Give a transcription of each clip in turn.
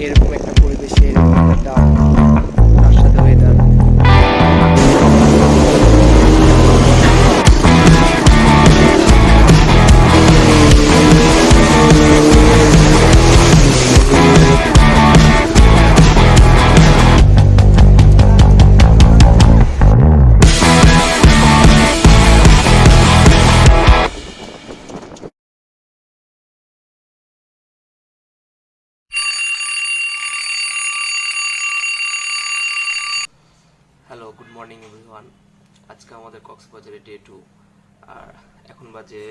এরকম একটা পরিবেশে এরকম একটা দাম, তার সাথে weather. Hello, good morning everyone. আজকে আমাদের কক্সবাজারে ডে 2, আর এখন বাজে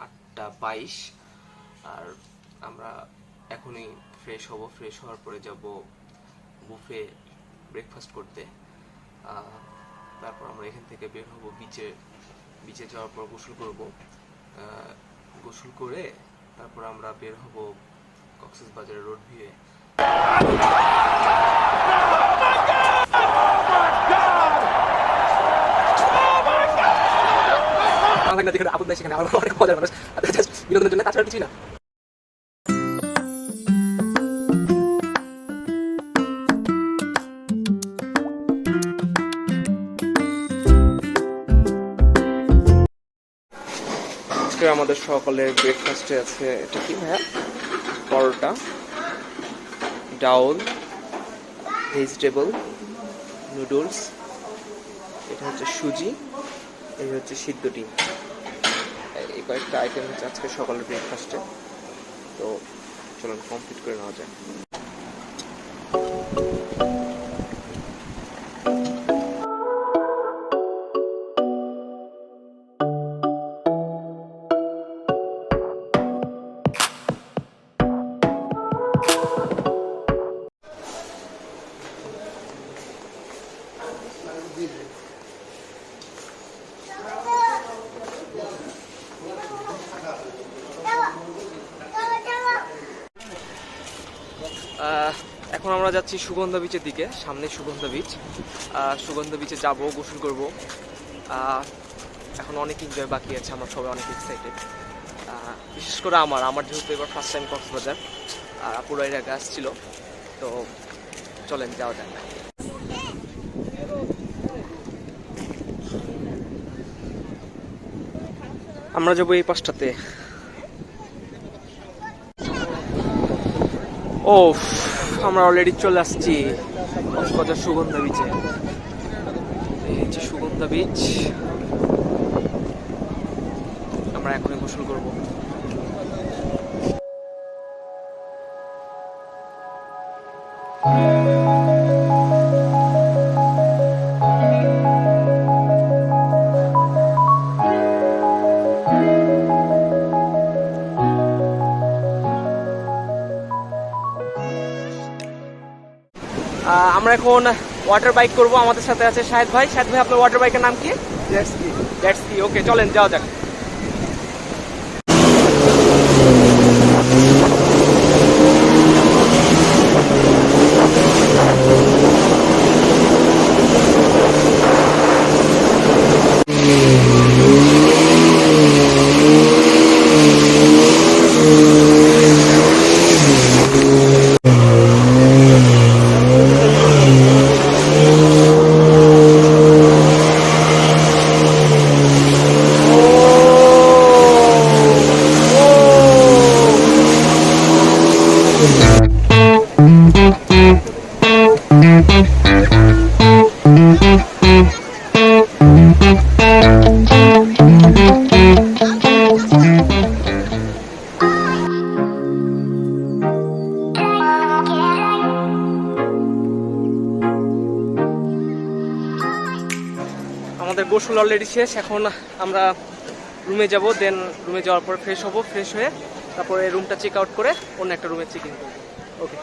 8:22। আর আমরা এখনই ফ্রেশ হব, ফ্রেশ হওয়ার পরে যাব বুফে ব্রেকফাস্ট করতে। তারপর আমরা এখান থেকে বের হব বিচে যাওয়ার পর গোসল করব। গোসল করে তারপর আমরা বের হব কক্সবাজারের রোড ভিউয়ে। সেখানে অনেক মজার মানুষ বিনোদনের জন্য, তাছাড়া কিছুই না। আজকে আমাদের সকালের ব্রেকফাস্টে আছে এটা কি ভাইয়া? পরোটা, ডাউল, ভেজিটেবল, নুডলস, এটা হচ্ছে সুজি, এই হচ্ছে সিদ্ধ ডিম। এই কয়েকটা আইটেম হচ্ছে আজকে সকালের ব্রেকফাস্টে। তো চলুন কমপ্লিট করে নেওয়া যায়। এখন আমরা যাচ্ছি সুগন্ধা বিচের দিকে, সামনে সুগন্ধা বিচ। সুগন্ধা বিচে যাব, গোসল করব। এখন অনেক এনজয় বাকি আছে, আমরা সবাই অনেক এক্সাইটেড। বিশেষ করে আমার যেহেতু এবার ফার্স্ট টাইম কক্সবাজার, পুরো এর আগে আসছিল। তো চলেন যাওয়া যায়। আমরা যাবো এই পাশটাতে। ও, আমরা অলরেডি চলে আসছি কক্সবাজার সুগন্ধা বিচে। এই হচ্ছে সুগন্ধা বিচ। আমরা এখনই গোসল করবো। আমরা এখন ওয়াটার বাইক করব। আমাদের সাথে আছে শাহেদ ভাই। শাহেদ ভাই, আপনার ওয়াটার বাইকের নাম কি? Jet ski. ওকে, চলেন যাওয়া যাক। আমাদের গোসল অলরেডি শেষ। এখন আমরা রুমে যাব, দেন রুমে যাওয়ার পর ফ্রেশ হব, ফ্রেশ হয়ে তারপরে রুমটা চেক আউট করে অন্য একটা রুমে চেক ইন করবো। ওকে,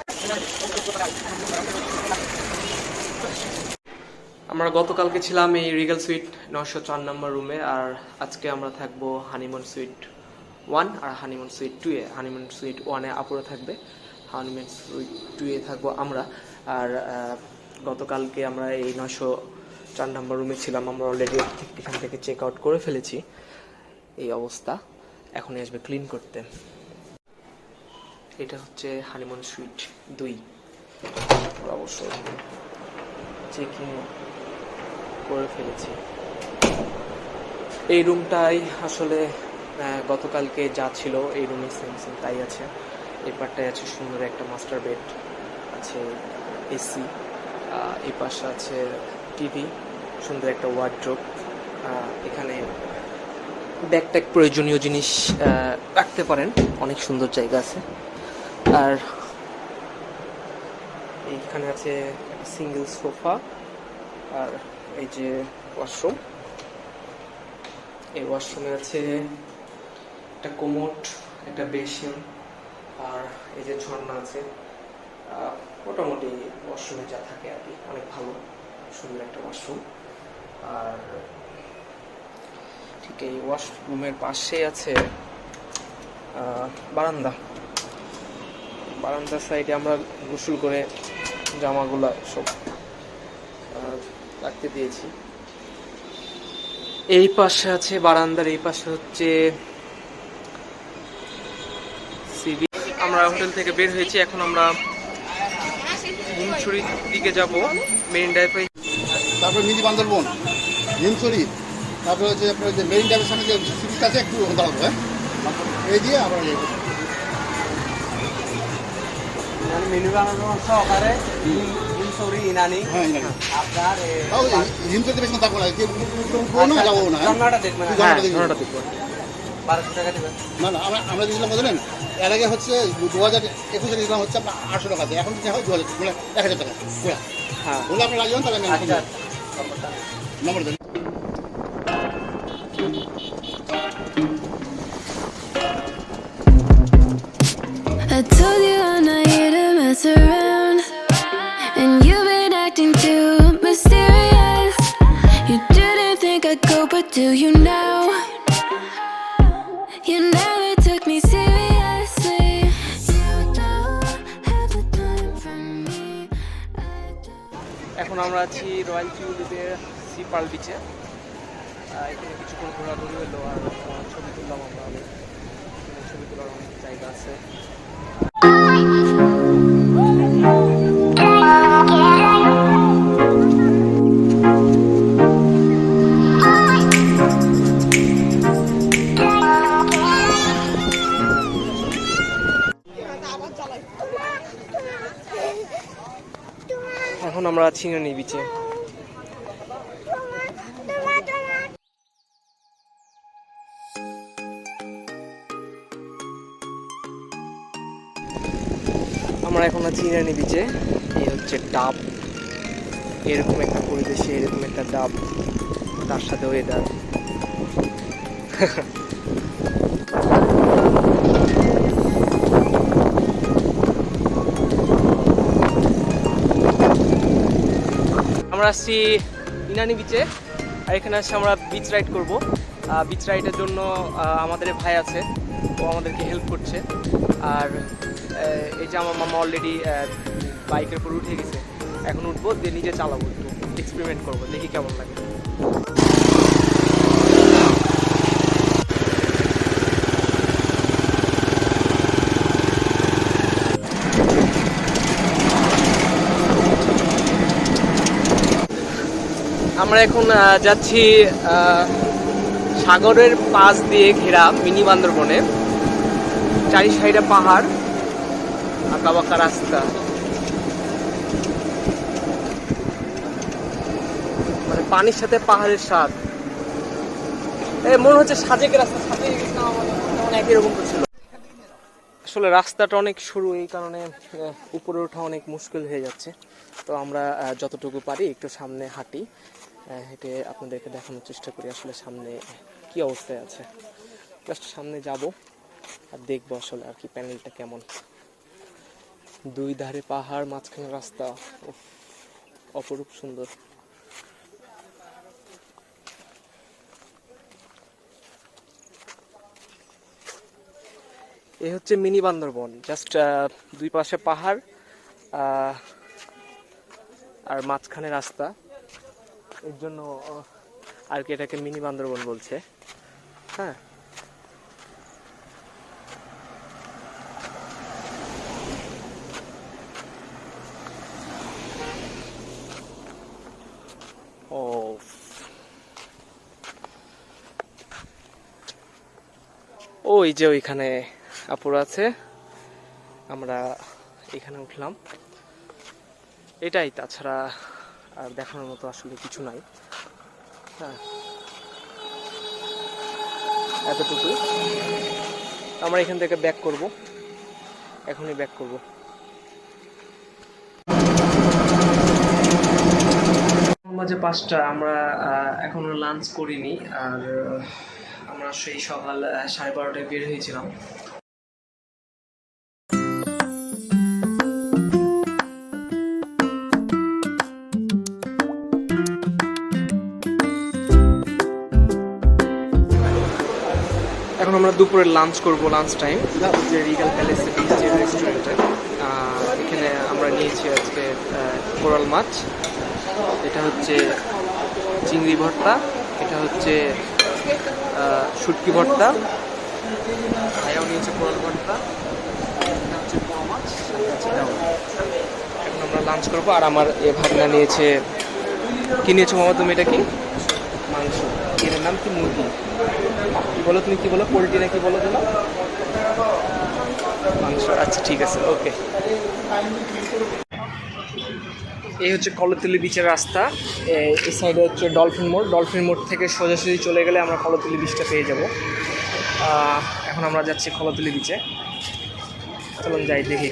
আমরা গতকালকে ছিলাম এই রিগেল সুইট 904 নম্বর রুমে, আর আজকে আমরা থাকবো হানিমুন সুইট 1 আর হানিমুন সুইট 2 এ। হানিমুন সুইট 1 এ আপুরা থাকবে, হানিমুন সুইট 2 এ থাকবো আমরা। আর গতকালকে আমরা এই 904 নম্বর রুমে ছিলাম। আমরা অলরেডি এখান থেকে চেক আউট করে ফেলেছি। এই অবস্থা, এখনই আসবে ক্লিন করতে। এটা হচ্ছে হানিমুন সুইট 2, অবশ্যই চেকিং করে ফেলেছি। এই রুমটাই আসলে গতকালকে যা ছিল এই রুমে সেম সেম তাই আছে। এই পার্টটায় আছে সুন্দর একটা মাস্টার বেড, আছে এসি, এই পাশে আছে টিভি, সুন্দর একটা ওয়ার্ড্রোব, এখানে ব্যাগ ট্যাগ প্রয়োজনীয় জিনিস রাখতে পারেন, অনেক সুন্দর জায়গা আছে। আর এইখানে আছে একটা সিঙ্গেল সোফা, আর এই যে ওয়াশরুম, এই ওয়াশরুমে আছে একটা কোমোড, একটা বেসিন, আর এই যে ঝর্ণা আছে। মোটামুটি ওয়াশরুমে যা থাকে আর কি, অনেক ভালো সুন্দর একটা ওয়াশরুম। আর ঠিক এই ওয়াশরুমের পাশে আছে বারান্দা। বারান্দার সাইডে আমরা গোসল করে জামাগুলা সব রাখতে দিয়েছি। এই পাশে আছে বারান্দার এই পাশে হচ্ছে সিবি। আমরা হোটেল থেকে বের হয়েছি, এখন আমরা হিমছড়ির দিকে যাব, মেরিন ড্রাইভে। তারপরে মিনি বান্দরবন, হিমছড়ি, তারপরে হচ্ছে আপনার যে মেরিন ড্রাইভের সামনে যে সিরিজটা আছে একটু দাঁড়াবো। হ্যাঁ, এই দিয়ে আমরা মেনু বানানো সহকারে হিমছড়ি ইনানি। হ্যাঁ, ইনানি আপনার হিমছড়িতে বেশি থাকবো না, না যাবো না। ঝর্ণাটা দেখবেন, ঝর্ণাটা দেখবো। 1200 টাকা দেবেন। না না, আমরা দিয়েছিলাম বললেন এর আগে হচ্ছে 2021-এ দিয়েছিলাম হচ্ছে আপনার 800 টাকা, এখন দিতে হয় 1000 টাকা। হ্যাঁ, বলে আপনি রাজি হন তাহলে নম্বর দেন। I told you I'm not here to mess around, and you've been acting too mysterious. You didn't think I'd go, but do you now? You never took me seriously. You don't have the time for me. I don't. এখন আমরা আছি royal টিউলিপের C pearl বিচে। এখানে কিছুক্ষণ ঘোরাঘুরি হলো, আর ছবি তুললাম আমরা অনেক। ছবি তোলার অনেক জায়গা আছে। এখন আমরা আছি ইনানি বিচে। আমরা এখন আছি ইনানি বিচে। এই হচ্ছে ডাব, এরকম একটা পরিবেশে এরকম একটা ডাব, তার সাথে ওয়েদার। আমরা আসছি ইনানি বিচে, আর এখানে আসছি আমরা বিচ রাইড করব। বিচ রাইডের জন্য আমাদের ভাই আছে, ও আমাদেরকে হেল্প করছে। আর এই যে আমার মামা অলরেডি বাইকের উপর উঠে গেছে, এখন উঠবো, দিয়ে নিজে চালাবো, একটু এক্সপেরিমেন্ট করবো, দেখি কেমন লাগে। আমরা এখন যাচ্ছি সাগরের পাশ দিয়ে ঘেরা মিনি বান্দরবনে। চারি সাইডে পাহাড়, আঁকা বাঁকা রাস্তা, মানে পানির সাথে পাহাড়ের স্বাদ। মনে হচ্ছে সাজেকের রাস্তা, সাজেক গেছিলাম আমাদের একই রকম ছিল। আসলে রাস্তাটা অনেক সরু, এই কারণে উপরে ওঠা অনেক মুশকিল হয়ে যাচ্ছে। তো আমরা যতটুকু পারি একটু সামনে হাঁটি, হেঁটে আপনাদেরকে দেখানোর চেষ্টা করি আসলে সামনে কি অবস্থায় আছে। জাস্ট সামনে যাব আর দেখবো আসলে আর কি প্যানেলটা কেমন। দুই ধারে পাহাড়, মাঝখানে রাস্তা, অপরূপ সুন্দর। এই হচ্ছে মিনি বান্দরবন, জাস্ট দুই পাশে পাহাড় আর মাঝখানে রাস্তা, এর জন্য আর কি এটাকে মিনি বান্দরবন বলছে। হ্যাঁ, ওই যে ওইখানে আপুরা আছে, আমরা এখানে উঠলাম, এটাই, তাছাড়া আর দেখানোর মতো আসলে কিছু নাই। হ্যাঁ, এতটুকু। আমরা এখান থেকে ব্যাক করব, এখনই ব্যাক করব। বাজে 5টা, আমরা এখনো লাঞ্চ করিনি। আর আমরা সেই সকাল 12:30টায় বের হয়েছিলাম। এখন আমরা দুপুরে লাঞ্চ করব, লাঞ্চ টাইম, যে রিগাল প্যালেস যে রেস্টুরেন্টে। এখানে আমরা নিয়েছি আজকে কোরাল মাছ, এটা হচ্ছে চিংড়ি ভর্তা, এটা হচ্ছে শুটকি ভর্তা, ভাইয়াও নিয়েছে কোরাল ভর্তা, এটা হচ্ছে পোয়া মাছ, এখন আমরা লাঞ্চ করবো। আর আমার এ ভাগনা নিয়েছে, কি নিয়েছো মামা তুমি? এটা কি মাংস, এর নাম কি? মুরগি। কি বলো তুমি, কি বলো? পোলট্রি না কি বলো যেন? মাংস। আচ্ছা ঠিক আছে, ওকে। এই হচ্ছে কলতলি বিচের রাস্তা, এই সাইডে হচ্ছে ডলফিন মোড়। ডলফিন মোড় থেকে সোজাসুজি চলে গেলে আমরা কলতলি বিচটা পেয়ে যাব। এখন আমরা যাচ্ছি কলতলি বিচে, চলুন যাই দেখি।